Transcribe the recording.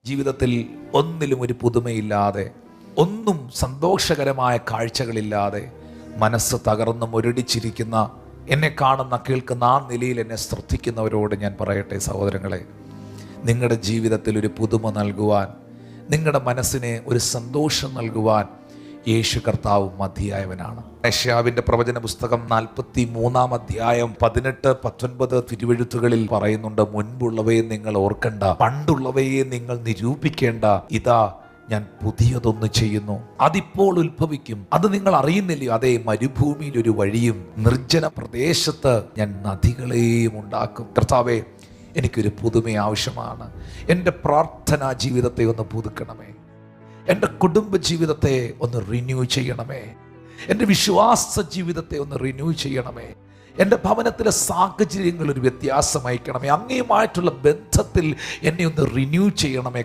ജീവിതത്തിൽ ഒന്നിലും ഒരു പുതുമയില്ലാതെ, ഒന്നും സന്തോഷകരമായ കാഴ്ചകളില്ലാതെ മനസ്സ് തകർന്ന് മുരടിച്ചിരിക്കുന്ന, എന്നെ കാണുന്ന കേൾക്കുന്ന ആ നിലയിൽ എന്നെ ശ്രദ്ധിക്കുന്നവരോട് ഞാൻ പറയട്ടെ സഹോദരങ്ങളെ, നിങ്ങളുടെ ജീവിതത്തിൽ ഒരു പുതുമ നൽകുവാൻ, നിങ്ങളുടെ മനസ്സിനെ ഒരു സന്തോഷം നൽകുവാൻ യേശു കർത്താവ് മതിയായവനാണ്. യെശയ്യാവിന്റെ പ്രവചന പുസ്തകം 43-ാം അധ്യായം 18-19 തിരുവെഴുത്തുകളിൽ പറയുന്നുണ്ട്, മുൻപുള്ളവയെ നിങ്ങൾ ഓർക്കണ്ട, പണ്ടുള്ളവയെ നിങ്ങൾ നിരൂപിക്കേണ്ട, ഇതാ ഞാൻ പുതിയതൊന്ന് ചെയ്യുന്നു, അതിപ്പോൾ ഉത്ഭവിക്കും, അത് നിങ്ങൾ അറിയുന്നില്ലയോ? അതേ, മരുഭൂമിയിൽ ഒരു വഴിയും നിർജ്ജന പ്രദേശത്ത് ഞാൻ നദികളെയും ഉണ്ടാക്കും. കർത്താവേ, എനിക്കൊരു പുതുമ ആവശ്യമാണ്. എൻ്റെ പ്രാർത്ഥനാ ജീവിതത്തെ ഒന്ന് പുതുക്കണമേ. എൻ്റെ കുടുംബ ജീവിതത്തെ ഒന്ന് റിന്യൂ ചെയ്യണമേ. എൻ്റെ വിശ്വാസ ജീവിതത്തെ ഒന്ന് റിന്യൂ ചെയ്യണമേ. എൻ്റെ ഭവനത്തിലെ സാഹചര്യങ്ങൾ ഒരു വ്യത്യാസം അയക്കണമേ. അങ്ങയുമായിട്ടുള്ള ബന്ധത്തിൽ എന്നെ ഒന്ന് റിന്യൂ ചെയ്യണമേ.